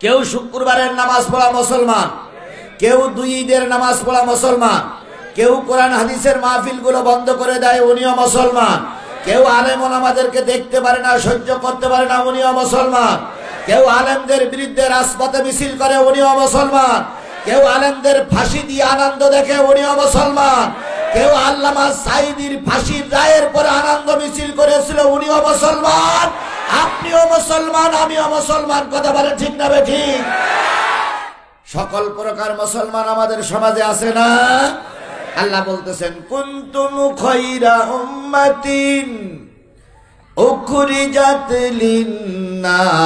কেউ শুক্রবারের নামাজ পড়া মুসলমান, কেউ দুই ঈদের নামাজ পড়া মুসলমান, কেউ কোরআন হাদিসের মাহফিলগুলো বন্ধ করে দেয়, উনিও মুসলমান। কেউ আলেম ওলামাদেরকে দেখতে পারে না, সহ্য করতে পারে না, উনিও মুসলমান। কেউ আলেমদের বিরুদ্ধে রাজপথে মিছিল করে, উনিও মুসলমান। কেউ আলেমদের ফাঁসি দিয়ে আনন্দ দেখে, উনিও মুসলমান। কেউ আল্লামা সাঈদীর ফাঁসির রায়ের পরে আনন্দ মিছিল করেছিল, উনিও মুসলমান। আপনিও মুসলমান, আমিও মুসলমান। কথা বলে ঠিক না বেঠিক? সকল প্রকার মুসলমান আমাদের সমাজে আছে না? আল্লাহ বলতেছেন কুনতুম খায়রা উম্মাতিন উখরিজাত লিন্নাস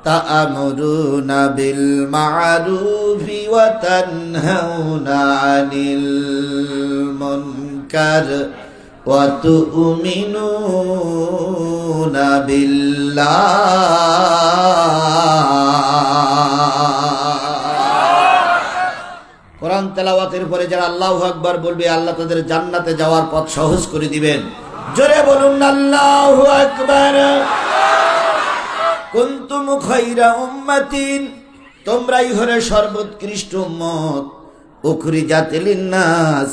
তা'মুরুনা বিল মা'রুফি ওয়া তানহাউনা আনিল মুনকার ওয়া তু'মিনুনা বিল্লাহ। কোরআন তেলাওয়াতের পরে যারা আল্লাহু আকবার বলবে, আল্লাহ তাদের জান্নাতে যাওয়ার পথ সহজ করে দিবেন। জোরে বলুন আল্লাহু আকবার। কুনতুম খায়রা উম্মাতিন, তোমরাই হলে সর্বোৎকৃষ্ট উম্মত। উখরিজাত লিন্নাস,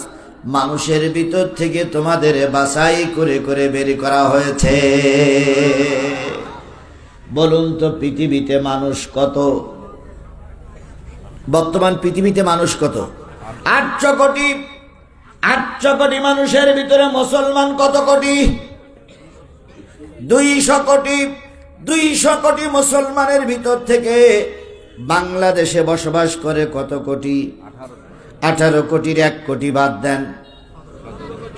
মানুষের ভিতর থেকে তোমাদের বাছাই করে করে বের করা হয়েছে। বলুন তো পৃথিবীতে মানুষ কত? বর্তমান পৃথিবীতে মানুষ কত? 800 কোটি। 800 কোটি মানুষের ভিতরে মুসলমান কত কোটি? 200 কোটি। 200 কোটি মুসলমানের ভিতর থেকে বাংলাদেশে বসবাস করে কত কোটি? 18 কোটির 1 কোটি বাদ দেন,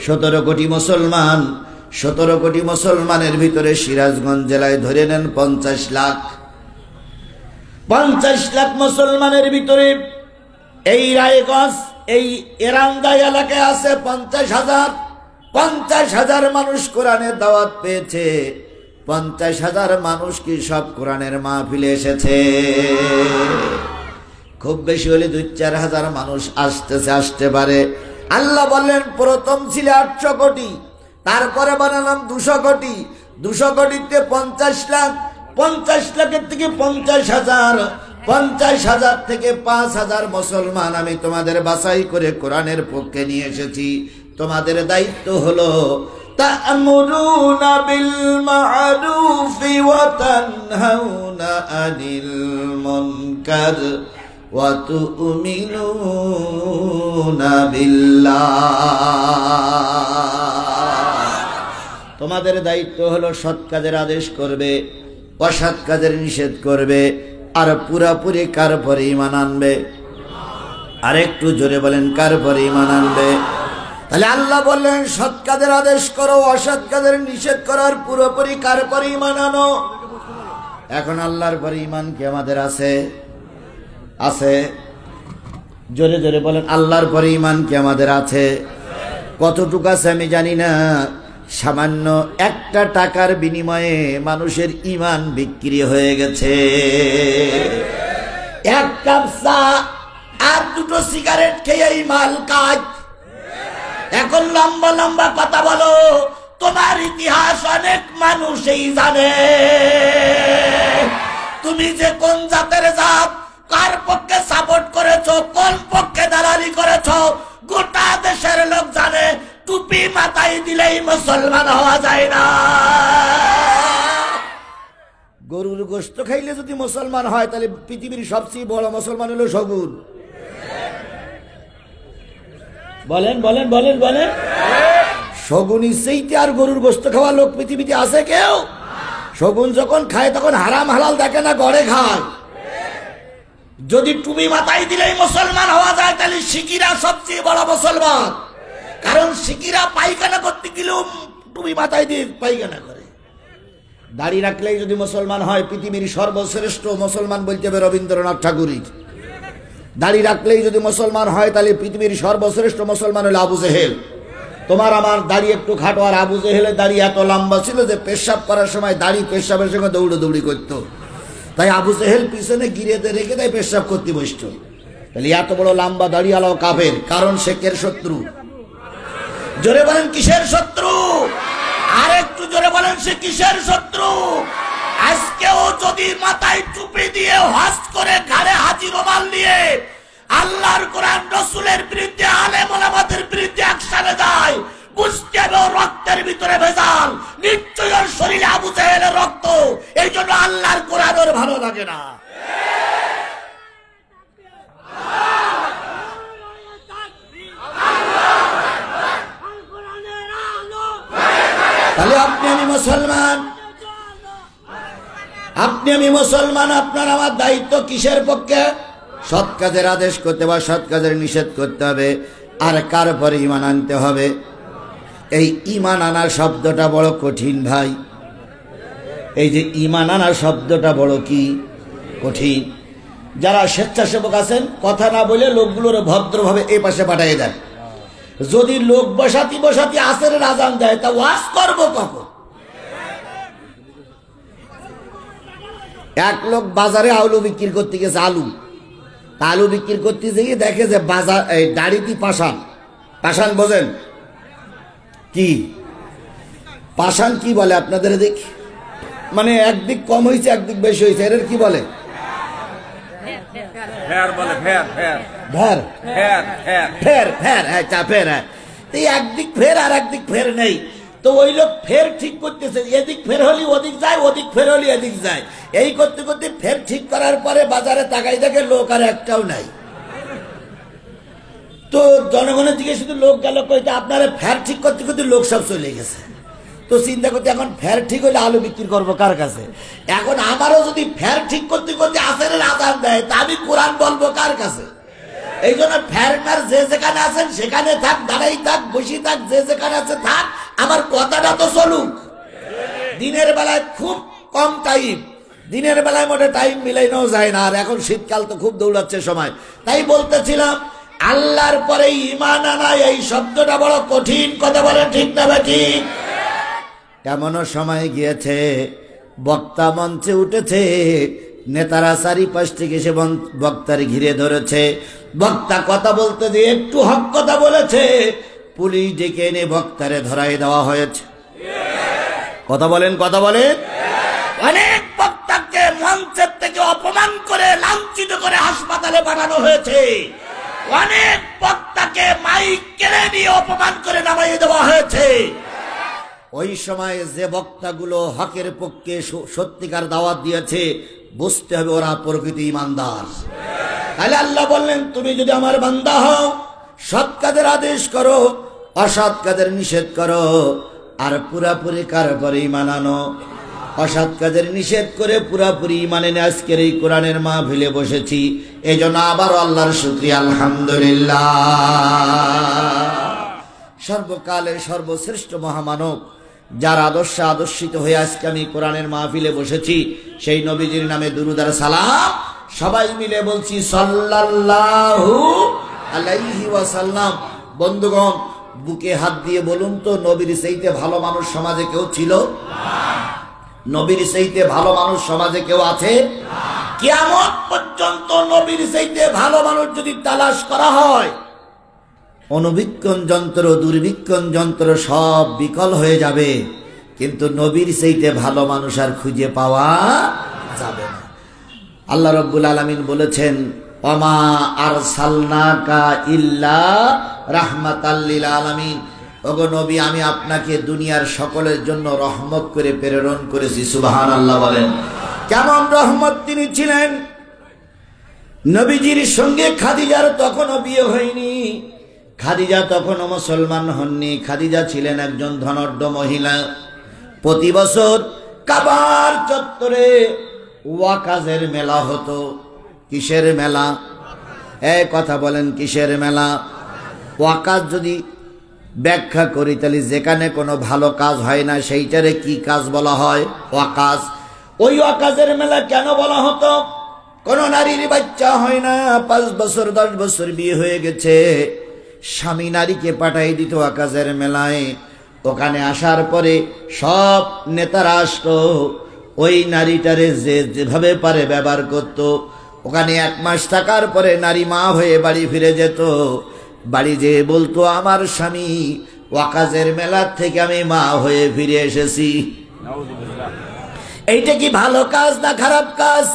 17 কোটি মুসলমান। 17 কোটি মুসলমানের ভিতরে সিরাজগঞ্জ জেলায় ধরে নেন 50 লাখ। 50 লাখ মুসলমানের ভিতরে এই রায়গঞ্জ, এই এরাঙ্গা এলাকায় আছে 50,000। 50,000 মানুষ কোরআনের দাওয়াত পেয়েছে। 50,000 মানুষ কি সব কোরআনের মাহফিলে এসেছে? খুব বেশি হলে 2-4 হাজার মানুষ আসতে পারে। আল্লাহ বললেন প্রথম ছিল 800 কোটি, তারপরে বানালাম 200 কোটি। 200 কোটিতে 50 লাখ, 50 লাখের থেকে 50,000, 50,000 থেকে 5,000 মুসলমান আমি তোমাদের বাছাই করে কোরআনের পক্ষে নিয়ে এসেছি। তোমাদের দায়িত্ব হলো তা'মুরুনা বিল মা'রুফি ওয়া তানহাউনা আনিল মুনকার ওয়া তু'মিনুনা বিল্লাহ। তোমাদের দায়িত্ব হলো সৎ কাজের আদেশ করবে, অসৎ কাজের নিষেধ করবে, আর পুরাপুরি কার পরে ঈমান আনবে? আর একটু জোরে বলেন, কার পরে ঈমান আনবে? তাহলে আল্লাহ বললেন সৎ কাজের আদেশ করো, অসৎ কাজের নিষেধ করার পুরোপুরি কার পরে ঈমান আনো। এখন আল্লাহর পরে ঈমান কি আমাদের আছে? আছে? জোরে জোরে বলেন, আল্লাহর পরে ঈমান কি আমাদের আছে? কতটুকু আছে আমি জানি না। সামান্য 1 টাকার বিনিময়ে মানুষের ঈমান বিক্রি হয়ে গেছে। 1 কাপ চা আর 2টো সিগারেট খেয়ে মাল কাজ। এখন লম্বা লম্বা কথা বলো, তোমার ইতিহাস অনেক মানুষই জানে। তুমি যে কোন জাতের জাত, কার পক্ষে সাপোর্ট করেছো, কোন পক্ষে দালালি করেছো, গোটা দেশের লোক জানে। টুপি মাথায় দিলেই মুসলমান হওয়া যায় না। গরুর গোশত খাইলে যদি মুসলমান হয়, তাহলে পৃথিবীর সবচেয়ে বড় মুসলমান হলো শগুন। বলেন বলেন বলেন বলেন। শগুনি সেইতে আর গরুর গোশত খাওয়া লোক পৃথিবীতে আছে কেউ? শগুন যখন খায় তখন হারাম হালাল দেখে না, গড়ে খায়। যদি টুপি মাথায় দিলেই মুসলমান হওয়া যায়, তাহলে শিকিরা সবচেয়ে বড় মুসলমান। কারণ শিকিরা পায়খানা করতে গেলেও টুপি মাথায় দিয়ে পায়খানা করে। দাড়ি রাখলেই যদি মুসলমান হয়, পৃথিবীর সর্বশ্রেষ্ঠ মুসলমান বলতে হবে রবীন্দ্রনাথ ঠাকুরই। দাড়ি রাখলেই যদি মুসলমান হয়, তাহলে পৃথিবীর সর্বশ্রেষ্ঠ মুসলমান হলো আবু জেহেল। তোমার আমার দাড়ি একটু খাটো, আর আবু জেহেলের দাড়ি এত লম্বা ছিল যে পেশাব করার সময় দাড়ি পেশাবের সঙ্গে দৌড়ি করত। তাই আবু জেহেল পিছনে গিরেতে রেখে তাই পেশাব করতে বসত। তাহলে এত বড় লম্বা দাড়ি আলো কাফের, কারণ সে কের শত্রু? জোরে বলেন, কিসের শত্রু? আর একটু জোরে বলেন, সে কিসের শত্রু? আজকেও যদি মাথায় টুপি দিয়ে হজ করে ঘাড়ে হাজি রুমাল নিয়ে আল্লাহর কোরআন রাসূলের বিরুদ্ধে, আলেম ওলামাদের বিরুদ্ধে একসাথে যায়, বুঝতে হবে রক্তের ভিতরে ভেজাল, নিশ্চয়ই ওর শরীরে আবু জাহেলের রক্ত। এই জন্য আল্লাহর কোরআন ওর ভালো লাগে না। তাহলে আপনি আমি মুসলমান, আপনি আমি মুসলমান, আপনার আমার দায়িত্ব কিসের পক্ষে? সৎ কাজের আদেশ করতে বা সৎ কাজের নিষেধ করতে হবে। আর কার পরে ঈমান আনতে হবে? এই ঈমান আনা শব্দটা বড় কঠিন ভাই। এই যে ঈমান আনা শব্দটা বড় কি কঠিন। যারা স্বেচ্ছাসেবক আছেন, কথা না বলে লোকগুলোর ভদ্রভাবে এই পাশে পাঠিয়ে দেন। যদি লোক বসাতি বসাতি আসরের আজান দেয়, তা ওয়াজ করবো কখন? এক লোক বাজারে আলু বিক্রি করতে গেছে, আলু বিক্রি করতে গিয়ে দেখে যে বাজার এই দাড়িতে পাষাণ। পাষাণ বোঝেন কি? পাষাণ কি বলে আপনাদের দেখি? মানে একদিক কম হয়েছে একদিক বেশি হয়েছে, এর কি বলে? একদিক ফের আর একদিক ফের নেই। তো ওই লোক ফের ঠিক করতেছে, এদিক ফের হলি ওদিক যায়, ওদিক ফের হলি এদিক যায়। এই করতে করতে ফের ঠিক করার পরে বাজারে তাকাই দেখে লোক আর একটাও নাই। তো জনগণের দিকে শুধু লোক গেল কইতে, আপনারা ফের ঠিক করতে করতে লোক সব চলে গেছে। তো চিন্তা করতে, এখন ফের ঠিক হলে আলু বিক্রি করবো কার কাছে? এখন আমারও যদি ফের ঠিক করতে করতে আসরের আজান দেয়, তা আমি কোরআন বলবো কার কাছে? এই জন্য ফেরনার যে যেখানে আছেন সেখানে থাক, দাঁড়াই থাক, বসি থাক, যে যেখানে আছে থাক, আমার কথাটা তো চলুক। দিনের বেলায় খুব কম টাইম, দিনের বেলায় মোটে টাইম মিলাইনাও যায় না। আর এখন শীতকাল তো খুব দৌড়াচ্ছে সময়। তাই বলতেছিলাম, আল্লাহর পরে ঈমান আনা এই শব্দটা বড় কঠিন। কথা বলে ঠিক না ঠিক? এমনও সময় গিয়েছে, বক্তা মঞ্চে উঠেছে, নেতারা চারিপাশ থেকে এসে বক্তার ঘিরে ধরেছে। বক্তা কথা বলতে যে একটু হক কথা বলেছে, পুলিশ ডেকে এনে বক্তারে ধরাই দেওয়া হয়েছে। কথা বলেন, কথা বলেন। অনেক বক্তাকে মঞ্চের থেকে অপমান করে, লাঞ্ছিত করে হাসপাতালে পাঠানো হয়েছে। অনেক বক্তাকে মাইক কেড়ে নিয়ে অপমান করে নামাইয়ে দেওয়া হয়েছে। ওই সময় যে বক্তাগুলো হকের পক্ষে সত্যিকার দাওয়াত দিয়েছে, বুঝতে হবে ওরা প্রকৃত ঈমানদার। তাহলে আল্লাহ বললেন, তুমি যদি আমার বান্দা হও, সৎ কাজের আদেশ করো, অসৎ কাজের নিষেধ করো, আর পুরাপুরি কার পরে ঈমান আনো। অসৎ কাজের নিষেধ করে পুরাপুরি ঈমান এনে আজকের এই কোরআনের মাহফিলে বসেছি। এই জন্য আবার আল্লাহর শুকরিয়া, আলহামদুলিল্লাহ। সর্বকালের সর্বশ্রেষ্ঠ মহামানব, যার আদর্শে আদর্শিত হয়ে আজকে আমি কোরআনের মাহফিলে বসেছি, সেই নবীজির নামে দুরূদ আর সালাম সবাই মিলে বলছি, সাল্লাল্লাহু আলাইহি ওয়াসাল্লাম। বন্ধুগণ, বুকে হাত দিয়ে বলুন তো, নবীর চাইতে ভালো মানুষ সমাজে কেউ ছিল? নবীর চাইতে ভালো মানুষ সমাজে কেউ আছে? কিয়ামত পর্যন্ত নবীর চাইতে ভালো মানুষ যদি তালাশ করা হয়, অনুবীক্ষণ যন্ত্র, দূরবীক্ষণ যন্ত্র সব বিকল হয়ে যাবে, কিন্তু নবীর চাইতে ভালো মানুষ আর খুঁজে পাওয়া যাবে না। আল্লাহ রাব্বুল আলামিন বলেছেন, ওমা আরসালনাকা ইল্লা রাহমাতাল লিল আলামিন। ওগো নবী, আমি আপনাকে দুনিয়ার সকলের জন্য রহমত করে প্রেরণ করেছি। সুবহানাল্লাহ বলেন। কেমন রহমত তিনি ছিলেন? নবীজির সঙ্গে খাদিজার তখনও বিয়ে হয়নি, খাদিজা তখনও মুসলমান হননি। খাদিজা ছিলেন একজন ধনাঢ্য মহিলা। প্রতি বছর কাবার চত্বরে ওয়াকাজের মেলা হতো। কিসের মেলা? কথা বলেন, কিসের মেলা? ওয়াকাজ যদি ব্যাখ্যা করি, তাহলে যেখানে কোনো ভালো কাজ হয় না সেইটারে কি কাজ বলা হয়? ওয়াকাজ। ওই ওয়াকাজের মেলা কেন বলা হতো? কোন নারীর বাচ্চা হয় না, 5 বছর 10 বছর বিয়ে হয়ে গেছে, স্বামী নারীকে পাঠাই দিত ওয়াকাজের মেলায়। ওখানে আসার পরে সব নেতারা আসতো, ওই নারীটারে যে যেভাবে পারে ব্যবহার করত। ওখানে 1 মাস থাকার পরে নারী মা হয়ে বাড়ি ফিরে যেত। বাড়ি যেয়ে বলতো, আমার স্বামী ওয়াকাজের মেলা থেকে আমি মা হয়ে ফিরে এসেছি। এইটা কি ভালো কাজ না খারাপ কাজ?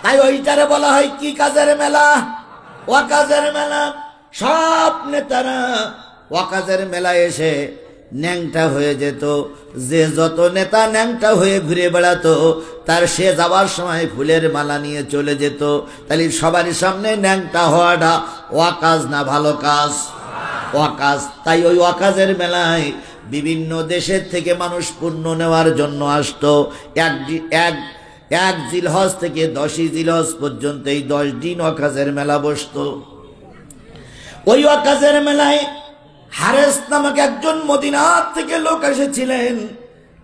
তাই ওইটারে বলা হয় কি কাজের মেলা? ওয়াকাজের মেলা। সব নেতারা ওয়াকাজের মেলায় এসে ন্যাংটা হয়ে যেত। যে যত নেতা ন্যাংটা হয়ে ঘুরে বেড়াতো তার সে যাওয়ার সময় ফুলের মালা নিয়ে চলে যেত। তাহলে সবারই সামনে ন্যাংটা হওয়াটা ওয়াকাজ না ভালো কাজ? ওয়াকাজ। তাই ওই ওয়াকাজের মেলায় বিভিন্ন দেশের থেকে মানুষ পুণ্য নেওয়ার জন্য আসতো। এক জিলহজ থেকে 10ই জিলহজ পর্যন্ত এই 10 দিন ওয়াকাজের মেলা বসতো। ওই ওয়াকাজের মেলায় হারেস নামক একজন মদিনা থেকে লোক এসেছিলেন।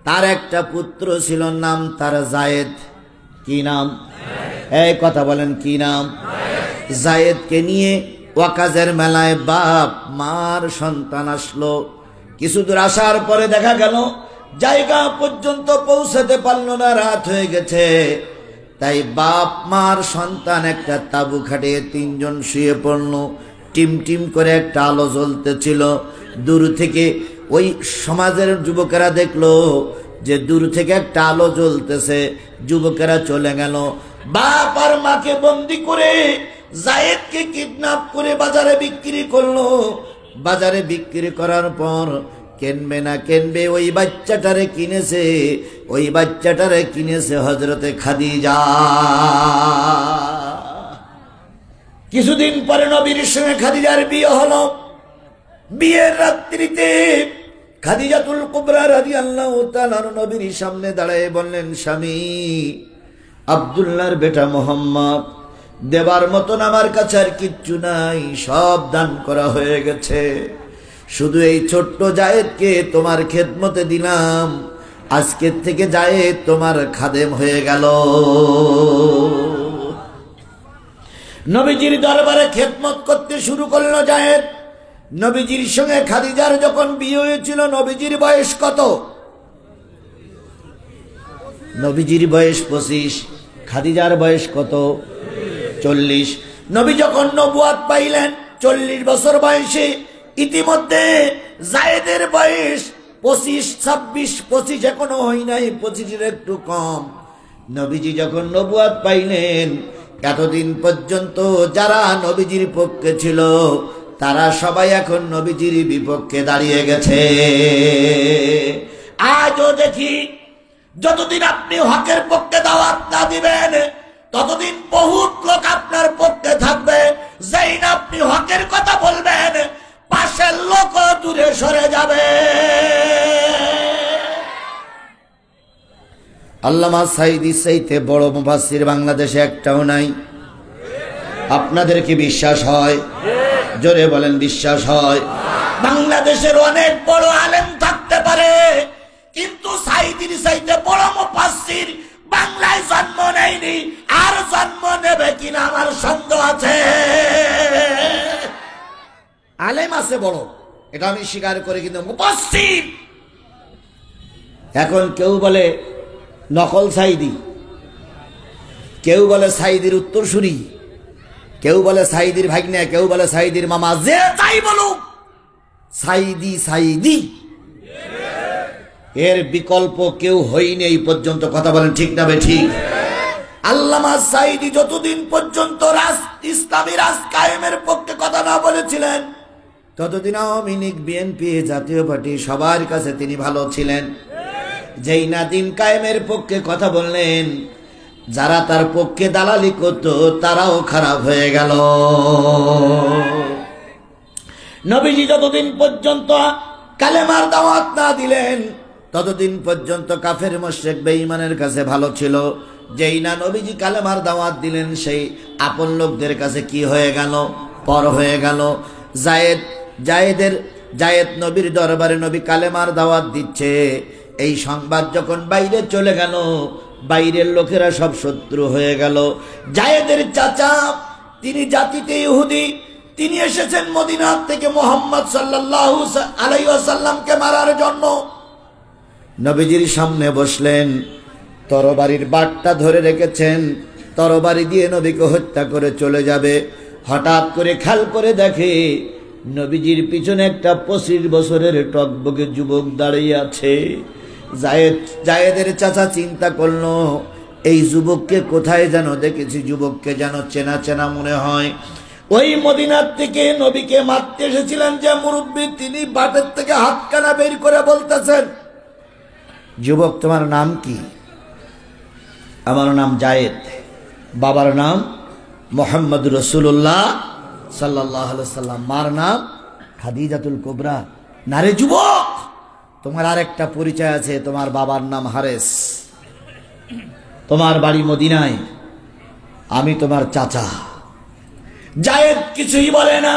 তার একটা পুত্র ছিল, নাম তার জায়েদ। কি নাম? এই কথা বলেন, কি নাম? জায়েদকে নিয়ে ওয়াকাজের মেলায় বাপ মার সন্তান আসলো। কিছু দূর আসার পরে দেখা গেল জায়গা পর্যন্ত পৌঁছাতে পারলো না, রাত হয়ে গেছে। তাই বাপ মার সন্তান একটা তাবু খাটিয়ে 3 জন শুয়ে পড়লো। টিম টিম করে একটা আলো জ্বলতেছিল। দূর থেকে ওই সমাজের যুবকেরা দেখলো যে দূর থেকে একটা আলো জ্বলতেছে। যুবকেরা চলে গেল। বাপ আর মাকে বন্দি করে জায়েদকে কিডন্যাপ করে বাজারে বিক্রি করলো। বাজারে বিক্রি করার পর কেনবে না কেনবে ওই বাচ্চাটারে কিনেছে। ওই বাচ্চাটারে কিনেছে হযরতে খাদিজা। কিছুদিন পরে নবীর সঙ্গে খাদিজার বিয়ে হলো। বিয়ের রাত্রিতে খাদিজাতুল কুবরা রাদিয়াল্লাহু তাআলা নবীর সামনে দাঁড়ায় বললেন, স্বামী, আব্দুল্লাহর বেটা মোহাম্মদ, দেবার মতন আমার কাছে আর কিচ্ছু নাই, সব দান করা হয়ে গেছে। শুধু এই ছোট্ট জায়েদকে তোমার খেদমতে দিলাম। আজকের থেকে জায়েদ তোমার খাদেম হয়ে গেল। নবীজির দরবারে খেদমত করতে শুরু করলো জায়েদ। নবীজির সঙ্গে খাদিজার যখন বিয়ে হয়েছিল নবীজির বয়স কত? নবীজির বয়স 25, খাদিজার বয়স কত? 40। নবী যখন নবুয়াত পাইলেন 40 বছর বয়সে। ইতিমধ্যে জায়েদের বয়স 25, 26, 25 এখনো হয় নাই, 25-এর একটু কম। নবীজি যখন নবুয়াত পাইলেন, এতদিন পর্যন্ত যারা নবীজির পক্ষে ছিল তারা সবাই এখন নবীজির বিপক্ষে দাঁড়িয়ে গেছে। আজও দেখি যতদিন আপনি হকের পক্ষে দাওয়াত না দিবেন ততদিন বহুত লোক আপনার পক্ষে থাকবে। যেই না আপনি হকের কথা বলবেন পাশের লোক দূরে সরে যাবে। আল্লামা সাঈদী চাইতে বড় মুফাসসির বাংলাদেশে একটাও নাই। আপনাদের কি বিশ্বাস হয়? জোরে বলেন, বিশ্বাস হয়? বাংলাদেশের অনেক বড় আলেম থাকতে পারে, কিন্তু সাঈদীর চাইতে বড় মুফাসসির বাংলায় জন্ম নেয়নি, আর জন্ম নেবে কিনা আমার সন্দেহ আছে। আলেম আছে বড়, এটা আমি স্বীকার করি, কিন্তু মুফাসসির। এখন কেউ বলে নকল সাঈদী, কেউ বলে সাঈদীর উত্তরসূরি, কেউ বলে সাঈদীর ভাগ্নে, কেউ বলে সাঈদীর মামা। যে তাই বলুক, সাঈদী সাঈদী, এর বিকল্প কেউ হয়নি এই পর্যন্ত। কথা বলেন ঠিক না ঠিক? আল্লামা সাঈদী যতদিন পর্যন্ত ইসলামী রাজ কায়েমের পক্ষে কথা না বলেছিলেন ততদিন আওয়ামী লীগ, বিএনপি, জাতীয় পার্টি সবার কাছে তিনি ভালো ছিলেন। যেই না দিন কায়েমের পক্ষে কথা বললেন, যারা তার পক্ষে দালালি করত তারাও খারাপ হয়ে গেল। নবীজি যতদিন পর্যন্ত কালেমার দাওয়াত না দিলেন ততদিন পর্যন্ত কাফের মুশরিক বেঈমানের কাছে ভালো ছিল। যেই না নবীজি কালেমার দাওয়াত দিলেন, সেই আপন লোকদের কাছে কি হয়ে গেল? পর হয়ে গেল। জায়েদ নবীর দরবারে নবী কালেমার দাওয়াত দিচ্ছে, এই সংবাদ যখন বাইরে চলে গেল, বাইরের লোকেরা সব শত্রু হয়ে গেল। জায়েদের চাচা, তিনি জাতিতে ইহুদি, তিনি এসেছেন মদিনা থেকে মুহাম্মদ সাল্লাল্লাহু আলাইহি ওয়াসাল্লামকে মারার জন্য। নবীজির সামনে বসলেন, তরবারির বাটটা ধরে রেখেছেন, তরবারি দিয়ে নবীকে হত্যা করে চলে যাবে। হঠাৎ করে খেয়াল করে দেখে নবীজির পিছনে একটা 25 বছরের টকবকে যুবক দাঁড়িয়ে আছে। জায়েদের চাচা চিন্তা করলো, এই যুবককে কোথায় যেন দেখেছি, যুবককে যেন চেনা চেনা মনে হয়। ওই মদিনার থেকে নবীকে মারতে এসেছিলেন যে মুরব্বী, তিনি বাটের থেকে হাতখানা বের করে বলতেছেন, যুবক তোমার নাম কি? আমার নাম জায়েদ। বাবার নাম মোহাম্মদ রসুল্লাহ সাল্লাল্লাহু আলাইহি সাল্লাম, মার নাম খাদিজাতুল কুবরা। নারে যুবক, তোমার আরেকটা পরিচয় আছে, তোমার বাবার নাম হারেস, তোমার বাড়ি মদিনায়, আমি তোমার চাচা। জায়েদ কিছুই বলে না।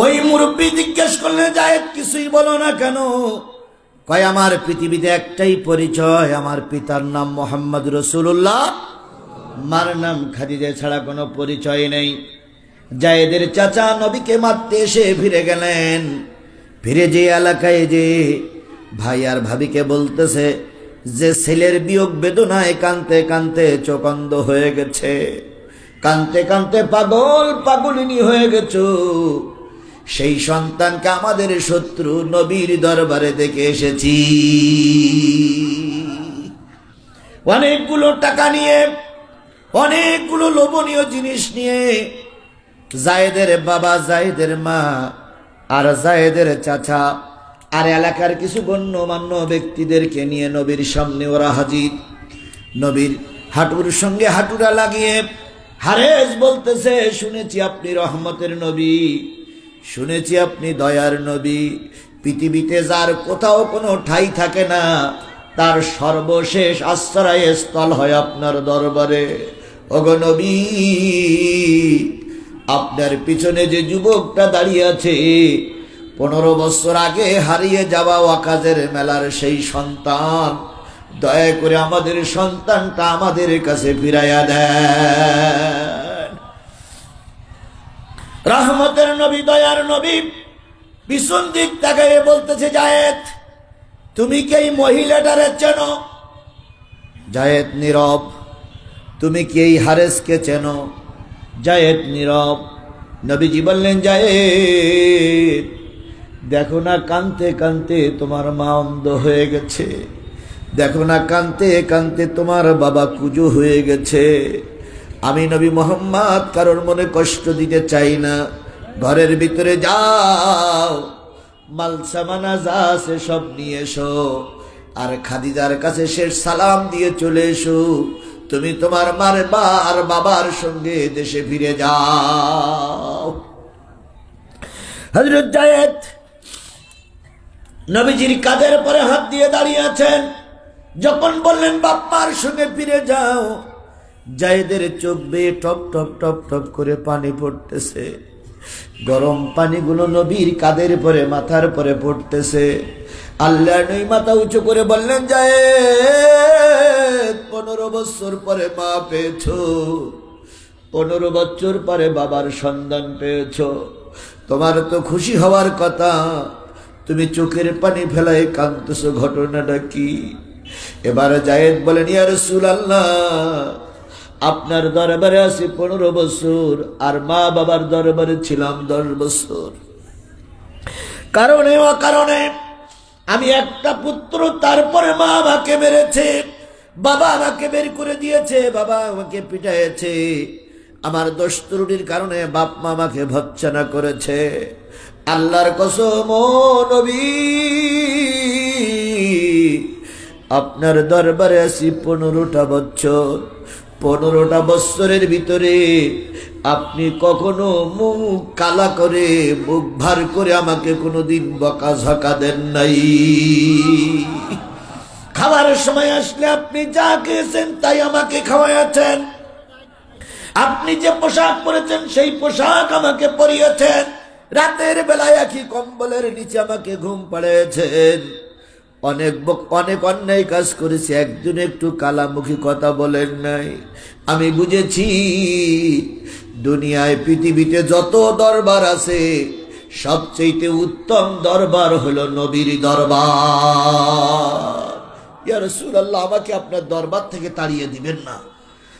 ওই মুরব্বী জিজ্ঞেস করলে, জায়েদ কিছুই বলো না কেন? কয় আমার পৃথিবীতে একটাই পরিচয়, আমার পিতার নাম মোহাম্মদ রসুল্লাহ, মার নাম খাদিজা, ছাড়া কোনো পরিচয় নেই। জায়েদের চাচা নবীকে মারতে এসে ফিরে গেলেন। ফিরে যে এলাকায় যে ভাই আর ভাবিকে বলতেছে যে ছেলের বিয়োগ বেদনায় কানতে কানতে চোখ অন্ধ হয়ে গেছে, কানতে কানতে পাগল পাগলিনী হয়ে গেছো, সেই সন্তানকে আমাদের শত্রু নবীর দরবারে দেখে এসেছি। অনেকগুলো টাকা নিয়ে, অনেকগুলো লোভনীয় জিনিস নিয়ে জায়েদের বাবা, জায়েদের মা আর জায়েদের চাচা আর এলাকার কিছু গণ্যমান্য ব্যক্তিদেরকে নিয়ে নবীর সামনে ওরা হাজির। নবীর হাঁটুর সঙ্গে হাঁটুরা লাগিয়ে হারেস বলতেছে, শুনেছি আপনি রহমতের নবী, শুনেছি আপনি দয়ার নবী, পৃথিবীতে যার কোথাও কোনো ঠাঁই থাকে না, তার সর্বশেষ আশ্রয় স্থল হয় আপনার দরবারে। ওগো নবী, আপনার পিছনে যে যুবকটা দাঁড়িয়ে আছে, 15 বছর আগে হারিয়ে যাওয়া ওয়াকাজের মেলার সেই সন্তান, দয়া করে আমাদের সন্তানটা আমাদের কাছে ফিরাইয়া দেন। রহমতের নবী, দয়ার নবী পিছন দিক তাকাইয়ে বলতেছে, জায়েদ তুমি কি এই মহিলাটারে চেনো? জায়েদ নীরব। তুমি কি এই হারেসকে চেনো? জায়েদ নীরব। নবীজি বললেন, জায়েদ দেখো না কানতে কানতে তোমার মা অন্ধ হয়ে গেছে, দেখো না কানতে কানতে তোমার বাবা কুজো হয়ে গেছে। আমি নবী মোহাম্মদ কারোর মনে কষ্ট দিতে চাই না। ঘরের ভিতরে যাও, মাল সামানা যা আছে সব নিয়ে এসো, আর খাদিজার কাছে শেষ সালাম দিয়ে চলে এসো। তুমি তোমার মার আর বাবার সঙ্গে দেশে ফিরে যাও। হযরত জায়েদ নবীজির কাঁধের পরে হাত দিয়ে দাঁড়িয়ে আছেন। যখন বললেন বাপ্পার সঙ্গে ফিরে যাও, জায়েদের চোখ বেয়ে টপ টপ টপ টপ করে পানি পড়তেছে। গরম পানিগুলো নবীর কাঁধের পরে মাথার পরে পড়তেছে। আল্লাহ নবী মাথা উঁচু করে বললেন, জায়েদ 15 বছর পরে মা পেয়েছো, 15 বছর পরে বাবার সন্ধান পেয়েছো, তোমার তো খুশি হওয়ার কথা, তুমি চোখের পানি ফেলায় কাঁদতেছো, ঘটনাটা কি? এবার জায়েদ বলেন, ইয়া রাসূলুল্লাহ, আপনার দরবারে আছি 15 বছর, আর মা বাবার দরবারে ছিলাম 10 বছর। কারণে অকারণে আমি একটা পুত্র, তারপরে মা আমাকে মেরেছে, বাবা আমাকে বের করে দিয়েছে, বাবা আমাকে পিটাইছে, আমার দোষ ত্রুটির কারণে বাপ মা আমাকে ভৎসনা করেছে। আল্লাহর কসম ও নবী, আপনার দরবারে আছি 15টা বছর। 15টা বছরের ভিতরে আপনি কখনো মুখ কালা করে, মুখ ভার করে আমাকে কোনোদিন বকাঝকা দেন নাই। খাবার সময় আসলে আপনি যা খেয়েছেন তাই আমাকে খাওয়াইয়াছেন। আপনি যে পোশাক পরেছেন সেই পোশাক আমাকে পরিয়েছেন। রাতের বেলায় একই কম্বলের নিচে আমাকে ঘুম পাড়িয়েছেন। অনেক অন্যায় কাজ করেছি, একদিন একটু কালামুখী কথা বলেন নাই। আমি বুঝেছি দুনিয়ায় পৃথিবীতে যত দরবার আছে সবচেয়ে উত্তম দরবার হলো নবীর দরবার। ইয়া রাসূলুল্লাহ, আমাকে আপনার দরবার থেকে তাড়িয়ে দিবেন না।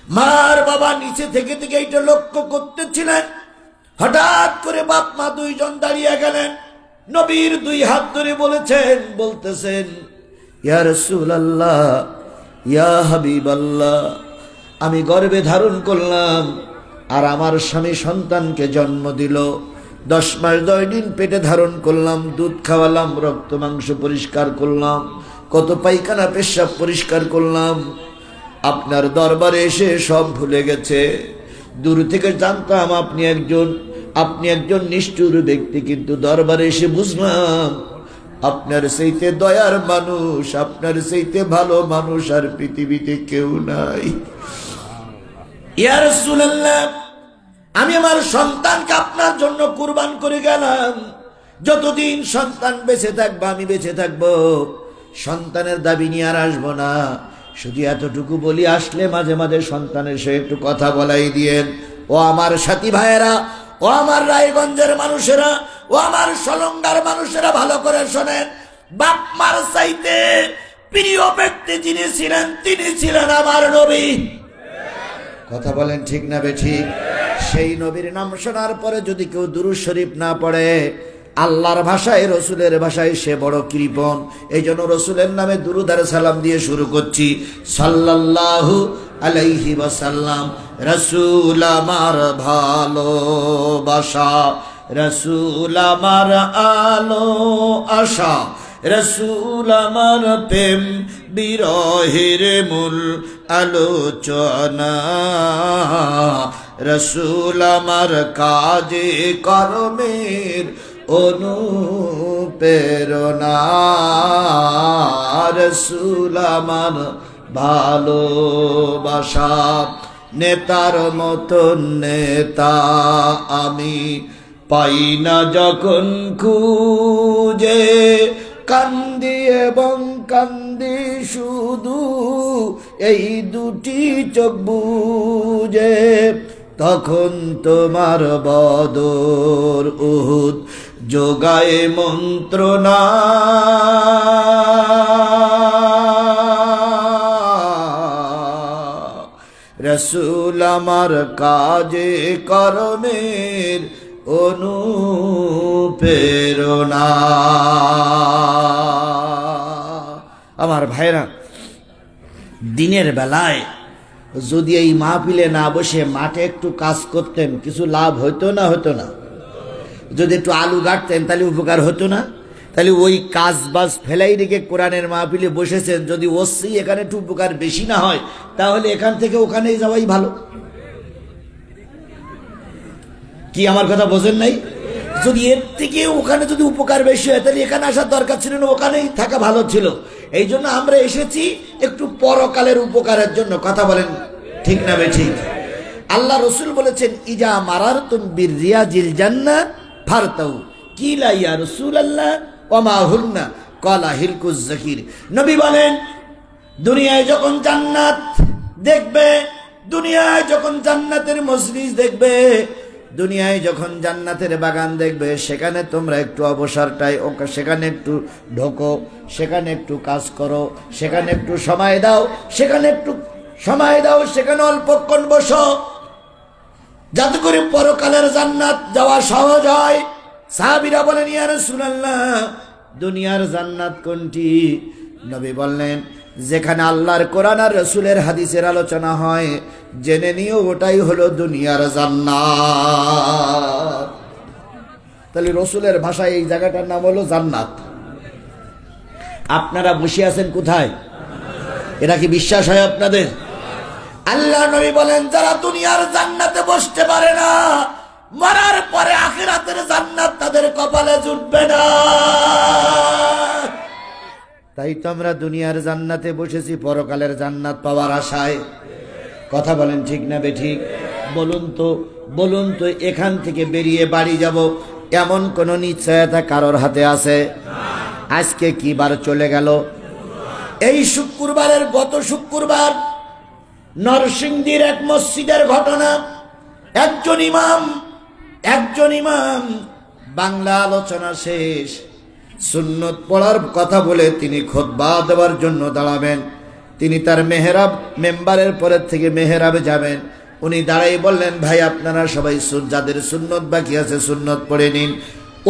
মার বাবা নিচে থেকে থেকে এটা লক্ষ্য করতেছিলেন। হঠাৎ করে বাপ মা দুইজন দাঁড়িয়ে গেলেন। নবীর দুই হাত ধরে বলতেছেন, ইয়া রাসূলুল্লাহ, ইয়া হাবিবাল্লাহ, আমি গর্ভে ধারণ করলাম আর আমার স্বামী সন্তানকে জন্ম দিল। 10 মাস 10 দিন পেটে ধারণ করলাম, দুধ খাওয়ালাম, রক্ত মাংস পরিষ্কার করলাম, কত পায়খানা পেশাব পরিষ্কার করলাম। আপনার দরবারে এসে সব ভুলে গেছে। দূর থেকে জানতাম আপনি একজন নিষ্ঠুর ব্যক্তি, কিন্তু দরবারে এসে বুঝলাম আপনার চাইতে দয়ার মানুষ, আপনার চাইতে ভালো মানুষ আর পৃথিবীতে কেউ নাই। ইয়া রাসূলুল্লাহ, আমি আমার সন্তানকে আপনার জন্য কুরবান করে গেলাম। যতদিন সন্তান বেঁচে থাকবে আমি বেঁচে থাকবো, সন্তানের দাবি নিয়ে আর আসবো না। শুধু এতটুকু বলি, আসলে মাঝে মাঝে সন্তানের সে একটু কথা বলাই দিয়েন। ও আমার সাথী ভাইয়েরা, ও আমার রায়গঞ্জের মানুষেরা, ও আমার সলঙ্গার মানুষেরা, ভালো করে শোনেন। বাপ মার চাইতে প্রিয় ব্যক্তি যিনি ছিলেন, তিনি ছিলেন আমার নবী। কথা বলেন ঠিক না বেঠিক? সেই নবীর নাম শোনার পরে যদি কেউ দুরূদ শরীফ না পড়ে, আল্লাহর ভাষায়, রসুলের ভাষায় সে বড় কৃপণ। এই জন্য রসুলের নামে দুরূদ আর সালাম দিয়ে শুরু করছি। সাল্লাল্লাহু আলাইহি ওয়াসাল্লাম। রসুল আমার ভালোবাসা, রসুল আমার আলো আশা, রসুল আমার প্রেম বিরহের মূল আলোচনা, রসুল আমার কাজে কর্মের অনুপ্রেরণা, রসুল আমার ভালোবাসা। নেতার মতন নেতা আমি পাই না যখন খুঁজে, কান্দি এবং কান্দি শুধু এই দুটি চোখ বুজে, তখন তোমার বদর উহুদ যোগায় মন্ত্রণা, রসুল আমার কাজে কর্মের অনুপ্রেরণা। আমার ভাইরা, দিনের বেলায় যদি এই মাহফিলে না বসে মাঠে একটু কাজ করতেন, কিছু লাভ হইতো না? হতো না? যদি একটু আলু গাঁটতেন তাহলে উপকার হতো না? তাহলে ওই কাজ বাজ ফেলাই রেখে কোরআনের মাহফিলে বসেছেন, যদি ওসি এখানে একটু উপকার বেশি না হয়, তাহলে এখান থেকে ওখানেই যাওয়াই ভালো। কি আমার কথা বোঝেন নাই? যদি এর থেকে ওখানে যদি উপকার বেশি হয়, তাহলে এখানে আসার দরকার ছিল না, ওখানেই থাকা ভালো ছিল। এই জন্য আমরা এসেছি একটু পরকালের উপকারের জন্য। কথা বলেন ঠিক না বেঠিক? আল্লাহ রসুল বলেছেন, ইজা মারারতুম বিরিয়াজিল জান্নাহ ফারতাউ। কিলা ইয়া রাসূলুল্লাহ ওয়া মা হুন্না? ক্বালা হিলকুজ যাকির। নবী বলেন, দুনিয়ায় যখন জান্নাত দেখবে, দুনিয়ায় যখন জান্নাতের মজলিস দেখবে, দুনিয়ায় যখন জান্নাতের বাগান দেখবে, সেখানে তোমরা একটু অবসরটাই, সেখানে একটু ঢোকো, সেখানে একটু কাজ করো, সেখানে একটু সময় দাও, সেখানে একটু সময় দাও, সেখানে অল্পক্ষণ বসো, যাতে করে পরকালের জান্নাত যাওয়া সহজ হয়। সাহাবীরা বলেন, ইয়া রাসূলুল্লাহ, দুনিয়ার জান্নাত কোনটি? নবী বললেন, যেখানে আল্লাহর কোরআন আর রসুলের হাদিসের আলোচনা হয়, জেনে নিও ওটাই হলো দুনিয়ার জান্নাত। তাহলে রসুলের ভাষায় এই জায়গাটার নাম হলো জান্নাত। আপনারা বসে আছেন কোথায়? এটা কি বিশ্বাস হয় আপনাদের? আল্লাহ নবী বলেন, যারা দুনিয়ার জান্নাতে বসতে পারে না, মরার পরে আখিরাতের জান্নাত তাদের কপালে জুটবে না। তাই তো আমরা দুনিয়ার জান্নাতে বসেছি পরকালের জান্নাত পাওয়ার আশায়। কথা বলেন ঠিক না বেঠিক? বলুন তো এখান থেকে বেরিয়ে বাড়ি যাব এমন কোন নিশ্চয়তা কারোর হাতে আছে? আজকে কি বার চলে গেল? এই শুক্রবারের, গত শুক্রবার নরসিংদীর এক মসজিদের ঘটনা। একজন ইমাম বাংলা আলোচনা শেষ, সুন্নত পড়ার কথা বলে তিনি খুতবা দেওয়ার জন্য দাঁড়াবেন। তিনি তার মেহরাব, মেম্বারের পরের থেকে মেহরাবে যাবেন। উনি দাঁড়াই বললেন, ভাই আপনারা সবাই যাদের সুন্নত বাকি আছে সুন্নত পড়ে নিন।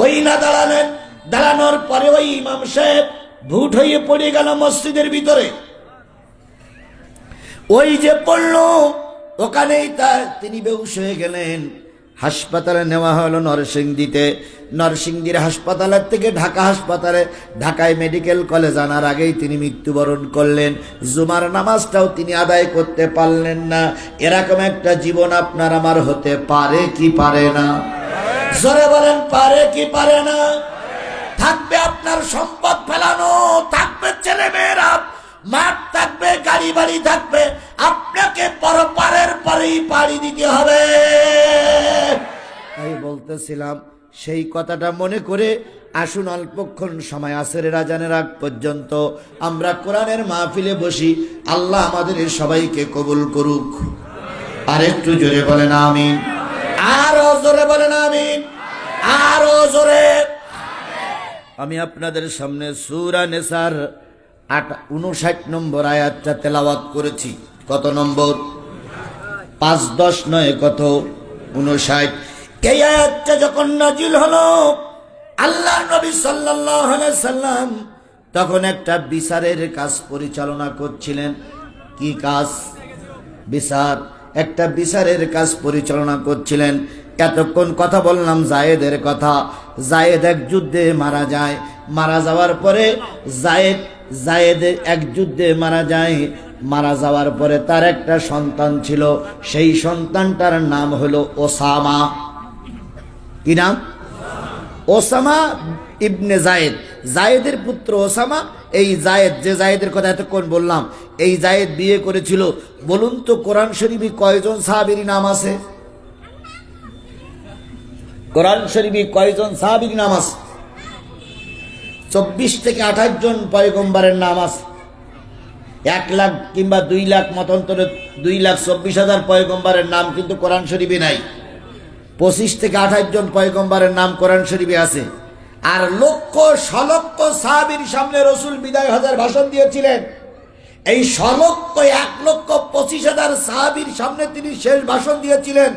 ওই না দাঁড়ালেন, দাঁড়ানোর পরে ওই ইমাম সাহেব ভুট হয়ে পড়ে গেল মসজিদের ভিতরে। ওই যে পড়লো ওখানেই তিনি বেহুশ হয়ে গেলেন। হাসপাতালে নেওয়া হলো নরসিংদীতে। নরসিংদীর হাসপাতালের থেকে ঢাকা হাসপাতালে, ঢাকায় মেডিকেল কলেজ আনার আগেই তিনি মৃত্যুবরণ করলেন। জুমার নামাজটাও তিনি আদায় করতে পারলেন না। এরকম একটা জীবন আপনার আমার হতে পারে কি পারে না? জোরে বলেন, পারে কি পারে না? থাকবে আপনার সম্পদ ফেলানো, থাকবে ছেলে মেয়েরা, মাঠ থাকবে, গাড়ি বাড়ি থাকবে, আপনাকে পরপারের পরেই পাড়ি দিতে হবে। তাই বলতেছিলাম, সেই কথাটা মনে করে আসুন অল্পক্ষণ সময় আসরের আজানের আগ পর্যন্ত আমরা কোরআনের মাহফিলে বসি। আল্লাহ আমাদের সবাইকে কবুল করুক। আর একটু জোরে বলেন আমিন, আরো জোরে বলেন আমিন, আরো জোরে। আমি আপনাদের সামনে সূরা নিসার 59 নম্বর আয়াতটা তেলাওয়াত করেছি। কত নম্বর? 5, 10 নয়, কত? 59। এই আয়াতটা যখন নাজিল হলো, আল্লাহ নবী সাল্লাল্লাহু আলাইহি সাল্লাম তখন একটা বিচারের কাজ পরিচালনা করছিলেন। কি কাজ? বিচার। একটা বিচারের কাজ পরিচালনা করছিলেন। এতক্ষণ কথা বললাম জায়েদের কথা। জায়েদ এক যুদ্ধে মারা যায়। মারা যাওয়ার পরে জায়েদ এক যুদ্ধে মারা যায়। মারা যাওয়ার পরে তার একটা সন্তান ছিল। সেই সন্তানটার নাম হলো ওসামা। কি নাম? ওসামা ইবনে জায়েদ। জায়েদের পুত্র ওসামা। এই জায়েদ, যে জায়েদের কথা এতক্ষণ বললাম, এই জায়েদ বিয়ে করেছিল। বলুন তো কোরআন শরীফে কয়জন সাহাবীর নাম আছে? কোরআন শরীফে কয়জন সাহাবীর নাম আছে? 24 থেকে 28 জন পয়গম্বরের নাম আছে। 1 লাখ কিংবা 2 লাখ মতান্তরে 2,24,000 পয়গম্বরের নাম কিন্তু কোরআন শরীফে নাই। 25 থেকে 28 জন পয়গম্বরের নাম কোরআন শরীফে আছে। আর লক্ষ সলক্ষ সাহাবীর সামনে রাসূল বিদায় হজের ভাষণ দিয়েছিলেন। এই সলক্ষ 1,25,000 সাহাবীর সামনে তিনি শেষ ভাষণ দিয়েছিলেন।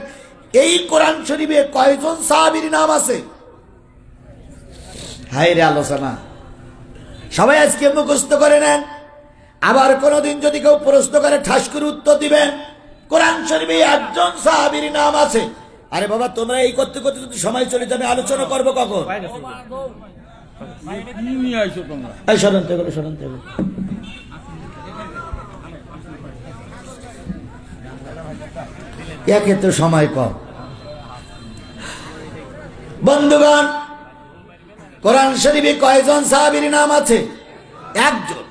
এই কোরআন শরীফে কয়জন সাহাবীর নাম আছে? হায় রে আলোচনা! সবাই আজকে মুখস্থ করে নেন। আবার কোনদিন যদি কেউ প্রশ্ন করে ঠাস করে উত্তর দিবেন কোরআন শরীফে একজন সাহাবীর নাম আছে। আরে বাবা, তোমরা এই করতে করতে যদি সময় চলে যাবে, আলোচনা করবো কখন? একে তো সময় কম। বন্ধুগণ, কোরআন শরীফে কয়জন সাহাবীর নাম আছে? একজন।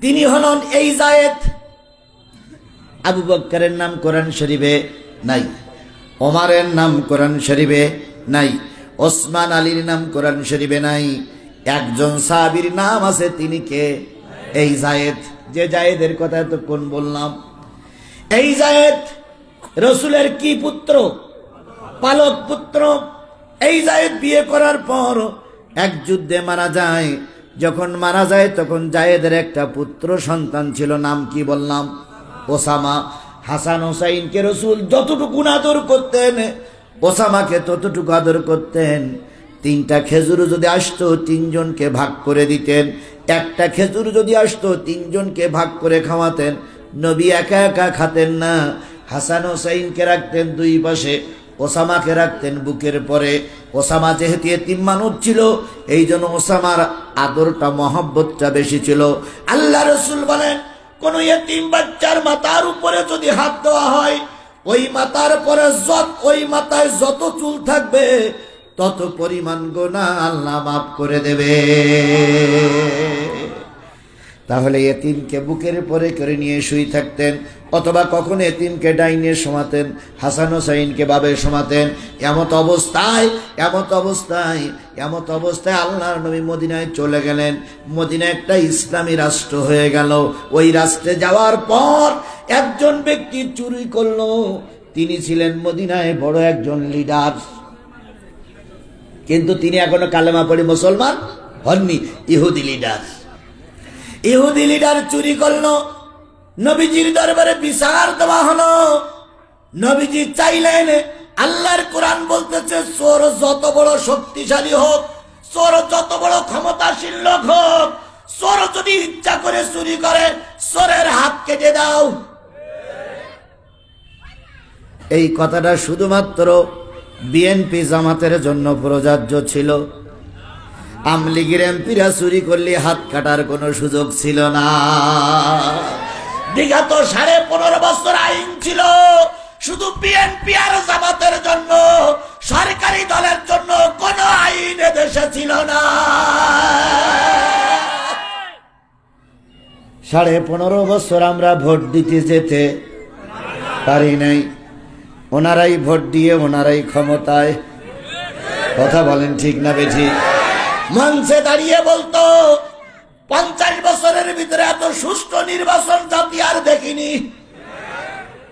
তিনি হলেন এই জায়েদ। আবু বকরের নাম কোরআন শরীফে নাই, ওমরের নাম কোরআন শরীফে নাই, ওসমান আলীর নাম কোরআন শরীফে নাই। একজন সাহাবীর নাম আছে। তিনি কে? এই জায়েদ। যে জায়েদের কথা এতক্ষণ বললাম। এই জায়েদ রাসূলের কি পুত্র? পালক পুত্র। এই জায়েদ বিয়ে করার পর এক যুদ্ধে মারা যায়। যখন মারা যায় তখন জায়েদের একটা পুত্র সন্তান ছিল। নাম কি বললাম? ওসামা। হাসান হোসাইনকে রাসূল যতটুকু আদর করতেন, ওসামাকে ততটুকু আদর করতেন। 3টা খেজুর যদি আসতো 3 জনকে ভাগ করে দিতেন। একটা খেজুর যদি আসতো 3 জনকে ভাগ করে খাওয়াতেন। নবী একা একা খাতেন না। হাসান হোসাইনকে রাখতেন 2 পাশে, ওসামাকে রাখতেন বুকের পরে। ওসামা যেহেতু এতিম মানুষ ছিল, এই জন্য ওসামার আদরটা মহব্বতটা বেশি ছিল। আল্লাহ রাসূল বলেন, কোন এতিম বাচ্চার মাথার উপরে যদি হাত দেওয়া হয়, ওই মাথার পরে ওই মাথায় যত চুল থাকবে তত পরিমাণ গুনাহ আল্লাহ মাফ করে দেবে। তাহলে এতিমকে বুকের পরে করে নিয়ে শুয়ে থাকতেন, অথবা কখনো এতিমকে ডাইনে শোমাতেন, হাসান হোসাইনকে বাবে শোমাতেন। এমত অবস্থায় আল্লাহর নবী মদিনায় চলে গেলেন। মদিনা একটা ইসলামী রাষ্ট্র হয়ে গেল। ওই রাষ্ট্রে যাওয়ার পর একজন ব্যক্তি চুরি করলো। তিনি ছিলেন মদিনায় বড় একজন লিডার, কিন্তু তিনি এখনো কালেমা পড়ে মুসলমান হননি। ইহুদি লিডার চুরি করলো। নবীজির দরবারে বিচার দেওয়া হলো। নবীজি চাইলেন, আল্লাহর কোরআন বলতেছে চোর যত বড় শক্তিশালী হোক, চোর যত বড় ক্ষমতাশীল লোক হোক, চোর যদি ইচ্ছা করে চুরি করে চোরের হাত কেটে দাও। এই কথাটা শুধুমাত্র বিএনপি জামাতের জন্য প্রযোজ্য ছিল। আমলিগের এমপিরা চুরি করলে হাত কাটার কোনো সুযোগ ছিল না। বিগত 15.5 বছর আইন ছিল শুধু বিএনপি আর জামাতের জন্য, সরকারি দলের জন্য কোনো আইন দেশে ছিল না। 15.5 বছর আমরা ভোট দিতে যেতে পারি নাই। ওনারাই ভোট দিয়ে ওনারাই ক্ষমতায়। কথা বলেন ঠিক না বেঠিক? মঞ্চে দাঁড়িয়ে বলতো 50 বছরের ভিতরে এত সুষ্ঠু নির্বাচন জাতি আর দেখিনি।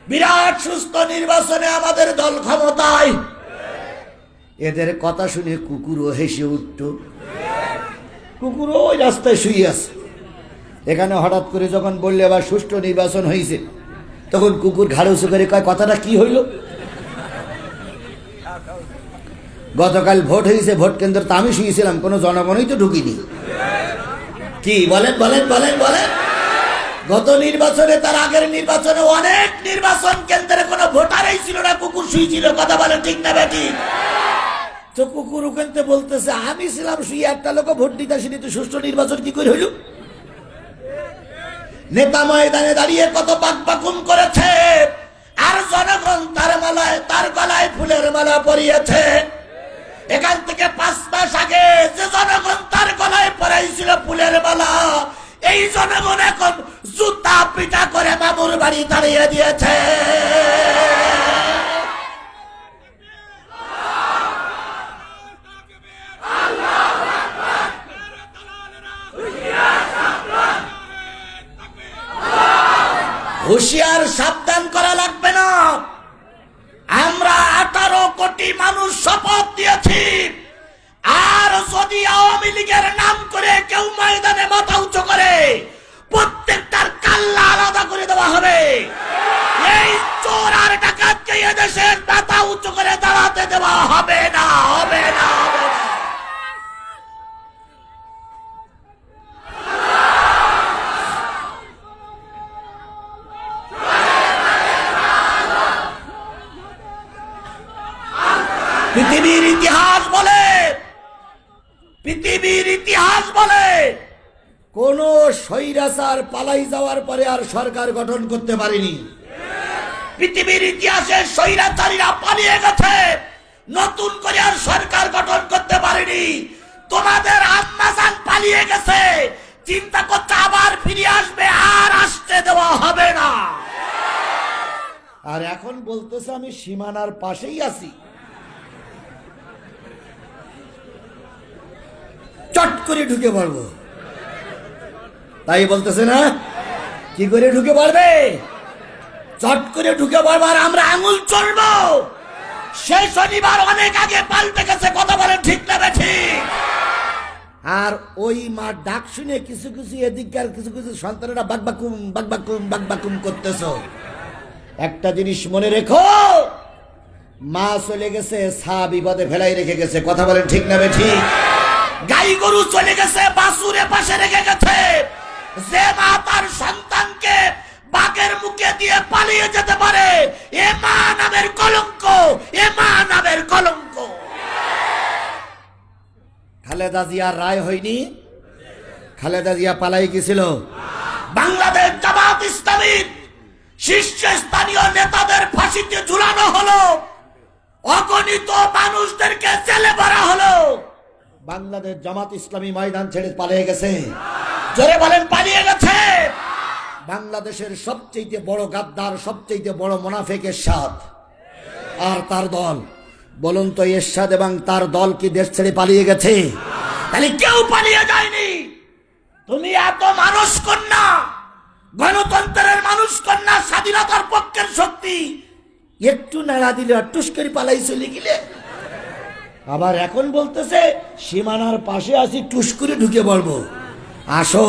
বিরাট সুষ্ঠু নির্বাচনে আমাদের দল ক্ষমতায়। এদের কথা শুনে কুকুরও হেসে উঠত। কুকুরও ওই রাস্তায় শুয়ে আছে। এখানে হঠাৎ করে যখন বললে আবার সুষ্ঠু নির্বাচন হয়েছে, তখন কুকুর ঘাড়ে উঁচু করে কয়, কথাটা কি হইল? গতকাল ভোট হয়েছে, ভোট কেন্দ্র তো আমি শুয়েছিলাম, কোনো জনগণই তো ঢুকিনি। কি বলেন বলেন বলেন বলেন? গত নির্বাচনে, তার আগের নির্বাচনে অনেক নির্বাচন কেন্দ্রে কোনো ভোটারই ছিল না, কুকুর শুয়েছিল। কথা বলেন ঠিক না বেঠিক? তো কুকুর ওখানে বলতেছে, আমি ছিলাম শুয়ে, একটা লোক ভোট দিতে আসেনি, তো সুষ্ঠু নির্বাচন কি করে হইল? নেতা ময়দানে দাঁড়িয়ে কত বাকবাকুম করেছে, আর জনগণ তার গলায় ফুলের মালা পরিয়েছে। এখান থেকে 5 মাস আগে যে জনগণ তার গলায় পরাইছিল ফুলের মালা, এই জনগণ এখন জুতা পিটা করে মামুর বাড়ি দাঁড়িয়ে দিয়েছে। হুঁশিয়ার, সাবধান করা লাগবে না। আমরা 18 কোটি মানুষ শপথ দিয়েছি, আর যদি আওয়ামী লীগের নাম করে কেউ ময়দানে মাথা উঁচু করে, প্রত্যেকটার কাল্লা আলাদা করে দেওয়া হবে। এই চোর আর ডাকাতকে এদেশের মাথা উঁচু করে দাঁড়াতে দেওয়া হবে না, হবে না, হবে না। পৃথিবীর ইতিহাস বলে কোন স্বৈরাচার পালাই যাওয়ার পরে আর সরকার গঠন করতে পারেনি। পৃথিবীর ইতিহাসে স্বৈরাচারীরা পালিয়ে গেছে, নতুন করে আর সরকার গঠন করতে পারেনি। তোমাদের আম্মাজান পালিয়ে গেছে, চিন্তা করতে আবার ফিরে আসবে, আর আসতে দেওয়া হবে না। আর এখন বলতেছে আমি সীমানার পাশেই আছি, চট করে ঢুকে পড়বো। তাই বলতেছে না? কি করে ঢুকে পড়বে? চট করে ঢুকে পড়বো, আর আমরা আঙুল চলবো। সেই শনিবার অনেক আগে পাল্টে গেছে। কথা বলেন ঠিক না বেঠিক? আর ওই মা ডাক শুনে কিছু কিছু এদিককার কিছু কিছু সন্তানেরা বাকবাকুম বাকবাকুম বাকবাকুম করতেছ। একটা জিনিস মনে রেখো, মা চলে গেছে, সা বিপদে ফেলাই রেখে গেছে। কথা বলেন ঠিক না বেঠিক? গাই গরু চলে গেছে, বাছুরে পাশে রেখে গেছে। যে মা তার সন্তানকে বাঘের মুখে দিয়ে পালিয়ে যেতে পারে, এ মা নামের কলঙ্ক, এ মা নামের কলঙ্ক। খালেদা জিয়ার রায় হয়নি, খালেদা জিয়া পালাই গেছিল। বাংলাদেশ জামাত ইসলামীর শীর্ষস্থানীয় নেতাদের ফাঁসিতে ঝুলানো হলো, অগণিত মানুষদেরকে জেলে ভরা হলো। বাংলাদেশ জামাত ইসলামী ময়দান ছেড়ে পালিয়ে গেছে। জোরে বলেন, পালিয়ে গেছে। বাংলাদেশের সবচেয়ে বড় গাদ্দার, সবচেয়ে বড় মুনাফিক এরশাদ আর তার দল। বলুন তো, এরশাদ এবং তার দল কি দেশ ছেড়ে পালিয়ে গেছে? তাহলে কেউ পালিয়ে যায়নি। তুমি এত মানুষ কন্যা, গণতন্ত্রের মানুষ কন্যা, স্বাধীনতার পক্ষের শক্তি, একটু নাড়া দিলে টুস করে পালাই চলে গেলে। আবার এখন বলতেছে সীমানার পাশে আছি, টুস করে ঢুকে পড়বো। আসো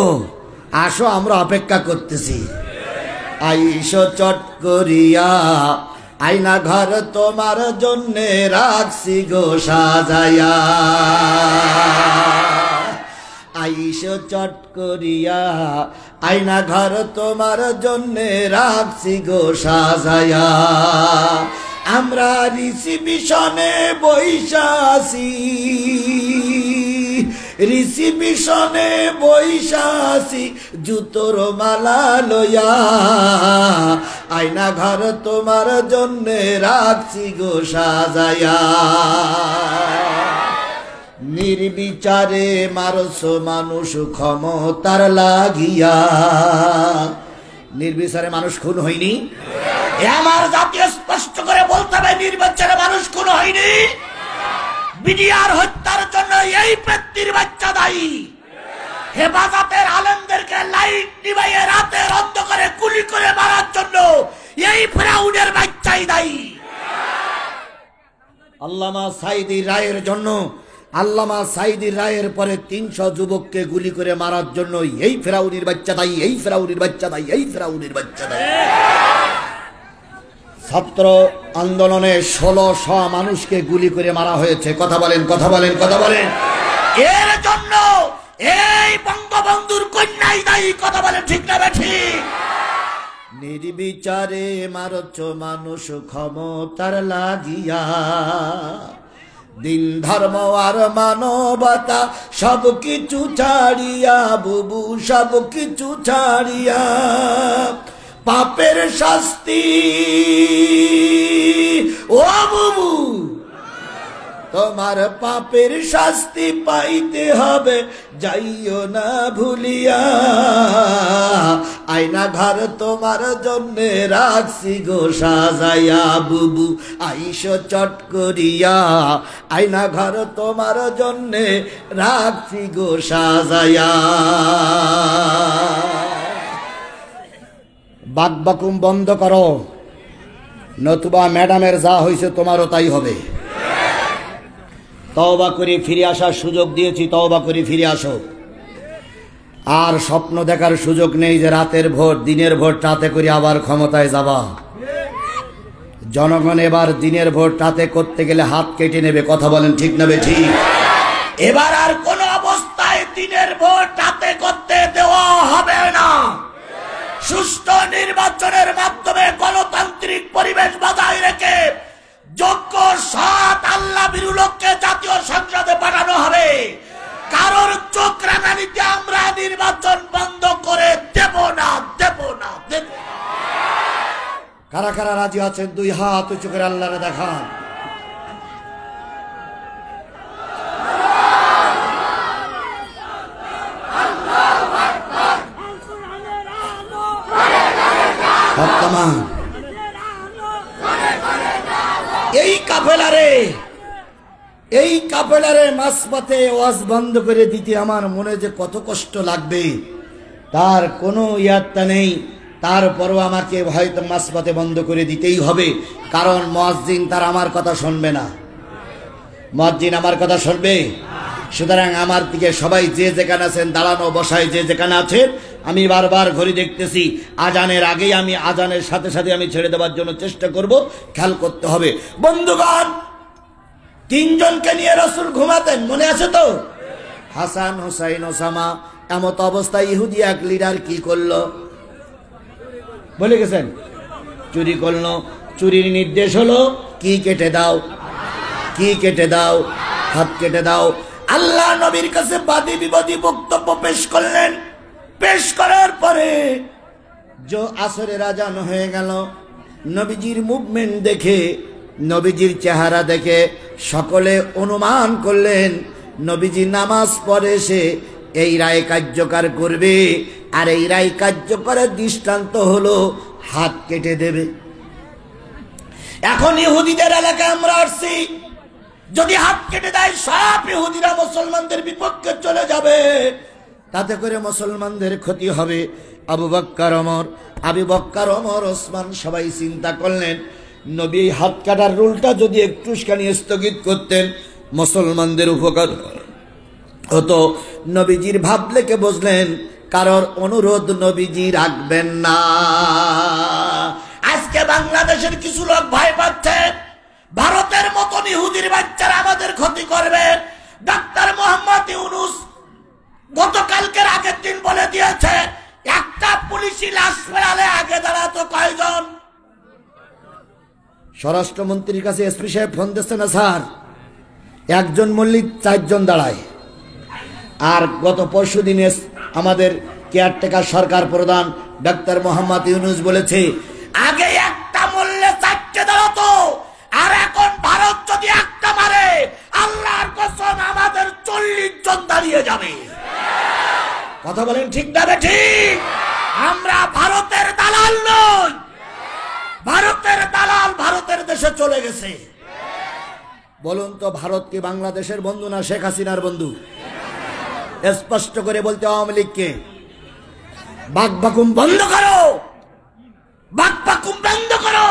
আসো, আমরা অপেক্ষা করতেছি। আইসো চট করিয়া আয়না ঘর তোমার জন্যে রাখছি গো সাজায়া আইসো চট করিয়া আয়না ঘর তোমার জন্যে রাখছি গো সাজায়া আমরা রিসিপিশনে বৈশাসি রিসিপিশনে বৈশাসি জুতোর মালা লইয়া আয়না ঘর তোমার জন্যে রাখছি গো সাজায়া নির্বিচারে মারছো মানুষ ক্ষমতার লাগিয়া নির্বিচারে মানুষ খুন হয়নি আমার জাতীয় স্পষ্ট করে বলতে হবে নির্বিচারে মানুষ খুন হয়নি বিডিআর হত্যার জন্য এই ব্যক্তির বাচ্চা দায়ী হেফাজতের আলেমদেরকে লাইট নিভাইয়ে রাতের অন্ধকারে গুলি করে মারার জন্য এই ফেরাউনের বাচ্চাই দায়ী আল্লামা সাঈদী রায়ের জন্য আল্লামা সাঈদী রায়ের পরে ৩০০ যুবককে গুলি করে মারার জন্য এই ফেরাউনের বাচ্চা দায়ী এই ফেরাউনের বাচ্চা দায়ী এই ফেরাউনের বাচ্চা দায়ী ছাত্র আন্দোলনে ১৬০০ মানুষকে গুলি করে মারা হয়েছে কথা বলেন কথা বলেন কথা বলেন এর জন্য এই বঙ্গবন্ধুর কন্যাই দায়ী কথা বলেন ঠিক না ঠিক নির্বিচারে মারছো মানুষ ক্ষমতার লাগিয়া দিন ধর্ম আর মানবতা সব কিছু ছাড়িয়া বুবু সব কিছু ছাড়িয়া পাপের শাস্তি ও বুবু তোমার পাপের শাস্তি পাইতে হবে যাইও না ভুলিয়া আয়না ঘর তোমার জন্য রাখছি গো সাজায়া বুবু আইসো চট করিয়া আয়না ঘর তোমার জন্য রাখছি গো সাজায়া বাকবাকুম বন্ধ করো নতুবা ম্যাডামের যা হয়েছে তোমারও তাই হবে তওবা করে ফিরে আসার সুযোগ দিয়েছি তওবা করে ফিরে আসো আর স্বপ্ন দেখার সুযোগ নেই যে রাতের ভোট দিনের ভোট রাতে করে আবার ক্ষমতায় যাবা জনগণ এবার দিনের ভোট রাতে করতে গেলে হাত কেটে নেবে কথা বলেন ঠিক না ঠিক এবার আর কোন অবস্থায় দিনের ভোট রাতে করতে দেওয়া হবে না সুষ্ঠু নির্বাচনের মাধ্যমে গণতান্ত্রিক পরিবেশ বজায় রেখে যোগ্য সৎ আল্লাহ ভীরু লোককে জাতীয় সংসদে পাঠানো হবে কারোর চোখ রাঙানিতে আমরা নির্বাচন বন্ধ করে দেব না দেব না দেব কারা কারা রাজি আছেন দুই হাত উঁচু করে আল্লাহরে দেখান এই কাফেলারে মাঝপথে ওয়াজ বন্ধ করে দিতে আমার মনে যে কত কষ্ট লাগবে তার কোনো ইয়াত্তা নেই তারপরও আমাকে হয়তো মাঝপথে বন্ধ করে দিতেই হবে কারণ মুয়াজ্জিন তার আমার কথা শুনবে না মুয়াজ্জিন আমার কথা শুনবে সুতরাং আমার দিকে সবাই যে যেখানে আছেন দাঁড়ানো বসায় যে যেখানে আছেন আমি বারবার ঘড়ি দেখতেছি আজানের আগেই আমি আজানের সাথে সাথে আমি ছেড়ে দেওয়ার জন্য চেষ্টা করব খেয়াল করতে হবে বন্ধুগণ তিনজনকে নিয়ে রাসূল ঘুমাতেন মনে আছে তো হাসান হুসাইন ওসামা এমত অবস্থায় ইহুদি এক লিডার কি করলো বলে গেছেন চুরি করলো চুরির নির্দেশ হলো কি কেটে দাও কি কেটে দাও হাত কেটে দাও আল্লাহ নবীর কাছে বাদী বিবাদী বক্তব্য পেশ করলেন পেশ করার পরে যে আসরের আজান হয়ে গেল নবীজির মুভমেন্ট দেখে নবীজির চেহারা দেখে সকলে অনুমান করলেন নবীজি নামাজ পড়ে সে এই রায় কার্যকর করবে আর এই রায় কার্যকরের দৃষ্টান্ত হলো হাত কেটে দেবে এখন ইহুদিদের এলাকায় আমরা আসছি যদি হাত কেটে দেয় সব ইহুদিরা মুসলমানদের বিপক্ষে চলে যাবে তাতে করে মুসলমানদের ক্ষতি হবে আবু বকর ওমর ওসমান সবাই চিন্তা করলেন নবী হাত কাটার রুলটা যদি একটুখানি স্থগিত করতেন মুসলমানদের উপকার হতো নবীজির ভাবলেকে বুঝলেন কারোর অনুরোধ নবীজি রাখবেন না। আজকে বাংলাদেশের কিছু লোক ভয় পাচ্ছে ভারতের মতন ইহুদির বাচ্চারা আমাদের ক্ষতি করবে। ডাক্তার মোহাম্মদ ইউনূস গতকালকের আগের দিন বলে দিয়েছে, একটা পুলিশি লাশ ফেরালে আগে দাঁড়াতো কয়জন? স্বরাষ্ট্রমন্ত্রীর কাছে এসপি সাহেব ফোন দিচ্ছে না স্যার, একজন মল্লিক 4 জন দাঁড়ায়। আর গত পরশু দিনে আমাদের কেয়ারটেকার সরকার প্রধান ডাক্তার মোহাম্মদ ইউনূস বলেছে, আগে একটা মরলে 4টে দাঁড়াতো, আর এখন ভারত যদি একটা মারে আল্লাহর কসম আমাদের 40 জন দাঁড়িয়ে যাবে। কথা বলেন ঠিক না ঠিক? আমরা ভারতের দালাল নই, ভারতের দালাল ভারতের দেশে চলে গেছে। বলুন তো, ভারত কি বাংলাদেশের বন্ধু না শেখ হাসিনার বন্ধু? স্পষ্ট করে বলতে আওয়ামী লীগকে বাকবাকুম বন্ধ করো, বাকবাকুম বন্ধ করো।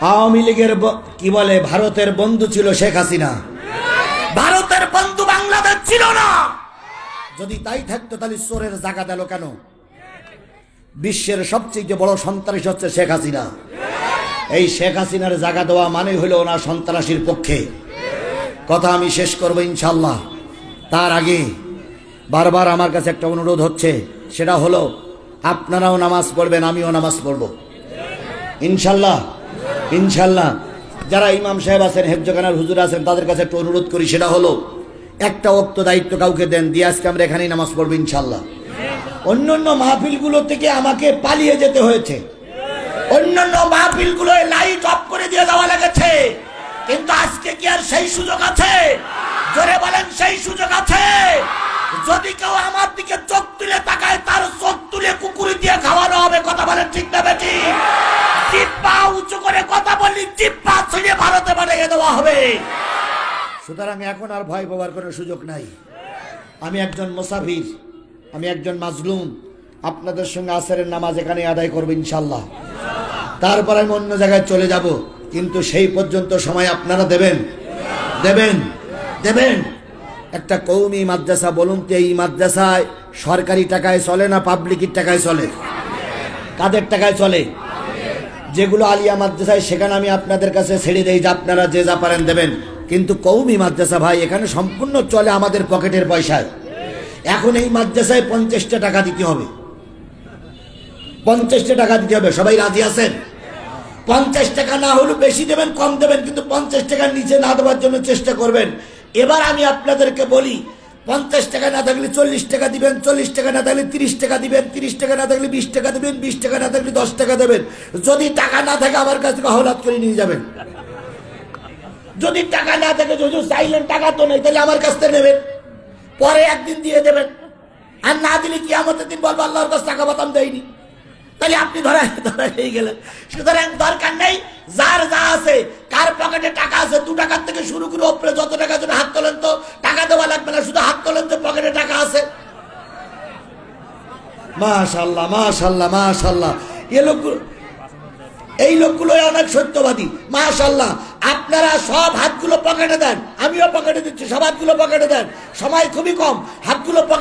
আওয়ামী লীগের কি বলে ভারতের বন্ধু ছিল শেখ হাসিনা, ভারতের বন্ধু বাংলাদেশ ছিল না। যদি তাই থাকতো তাহলে চোরের জায়গা দিল কেন? বিশ্বের সবচেয়ে বড় সন্ত্রাসী হচ্ছে শেখ হাসিনা। এই শেখ হাসিনার জায়গা দেওয়া মানে হলো না সন্ত্রাসীর পক্ষে। কথা আমি শেষ করব ইনশাল্লাহ। তার আগে বারবার আমার কাছে একটা অনুরোধ হচ্ছে, সেটা হলো আপনারাও নামাজ পড়বেন, আমিও নামাজ পড়ব ইনশাল্লাহ। ইনশাল্লাহ যারা ইমাম সাহেব আছেন, হেফজখানার হুজুর আছেন, তাদের কাছে একটা অনুরোধ করি, সেটা হলো একটা ওয়াক্ত দায়িত্ব কাউকে দেন, দিয়ে আজকে আমরা এখানেই নামাজ পড়বো ইনশাল্লাহ। অন্যান্য মাহফিলগুলো থেকে আমাকে পালিয়ে যেতে হয়েছে, অন্যান্য মাহফিলগুলো লাইট অফ করে দিয়ে যাওয়া লেগেছে, কিন্তু আজকে কি আর সেই সুযোগ আছে? জোরে বলেন, সেই সুযোগ আছে? যদি কেউ আমার দিকে চোখ তুলে তাকায়, তার চোখ তুলে কুকুরি দিয়ে খাওয়ানো হবে। কথা বলেন ঠিক না বেটি? জিহ্বা উঁচু করে কথা বললি জিহ্বা ছিঁড়ে ভারতে পাঠিয়ে দেওয়া হবে। সুতরাং এখন আর ভয় পাওয়ার কোনো সুযোগ নাই। আমি একজন মুসাফির, আমি একজন মাজলুম। আপনাদের সঙ্গে আসরের নামাজ এখানে আদায় করবো ইনশাল্লাহ। তারপর আমি অন্য জায়গায় চলে যাব, কিন্তু সেই পর্যন্ত সময় আপনারা দেবেন, দেবেন, দেবেন। একটা কওমি মাদ্রাসা, বলুন তো এই মাদ্রাসায় সরকারি টাকায় চলে না পাবলিকের টাকায় চলে? কাদের টাকায় চলে? যেগুলো আলিয়া মাদ্রাসায়, সেখানে আমি আপনাদের কাছে ছেড়ে দেই যে আপনারা যে যা পারেন দেবেন। কিন্তু কওমি মাদ্রাসা ভাই, এখানে সম্পূর্ণ চলে আমাদের পকেটের পয়সায়। এখন এই মাদ্রাসায় 50টা টাকা দিতে হবে, 50টা টাকা দিতে হবে। সবাই রাজি আছেন? 50 টাকা না হলে বেশি দেবেন, কম দেবেন, কিন্তু 50 টাকার নিচে না দেওয়ার জন্য চেষ্টা করবেন। এবার আমি আপনাদেরকে বলি, 50 টাকা না থাকলে 40 টাকা দিবেন, 40 টাকা না থাকলে 30 টাকা দিবেন, 30 টাকা না থাকলে 20 টাকা দিবেন, 20 টাকা না থাকলে 10 টাকা দেবেন। যদি টাকা না থাকে আমার কাছ থেকে হলাত করে নিয়ে যাবেন। যদি টাকা না থাকে, যদি চাইলেন টাকা তো নেই, তাহলে আমার কাছ থেকে নেবেন, পরে একদিন দিয়ে দেবেন। আর না দিলে কিয়ামতের দিন বলবো আল্লাহর কাছে টাকা বাতাম দেয়নি, তাহলে আপনি ধরা হয়ে গেলেন। সুতরাং দরকার নেই, যার যা আছে, কার পকেটে টাকা আছে 2 টাকার থেকে শুরু করে ওপরে যত টাকা জন্য হাত তোলেন, তো টাকা দেওয়া লাগবে না, শুধু হাত তোলেন তো পকেটে টাকা আছে। মাশাআল্লাহ, মাশাআল্লাহ, মাশাআল্লাহ। এই লোকগুলো অনেক সত্যবাদী, মাশাআল্লাহ। আপনারা সব হাতগুলো পকেটে দেন, আমিও পকেটে দিচ্ছি, সব হাতগুলো পকেটে দেন। সময় খুবই কম, হাতগুলো পকেটে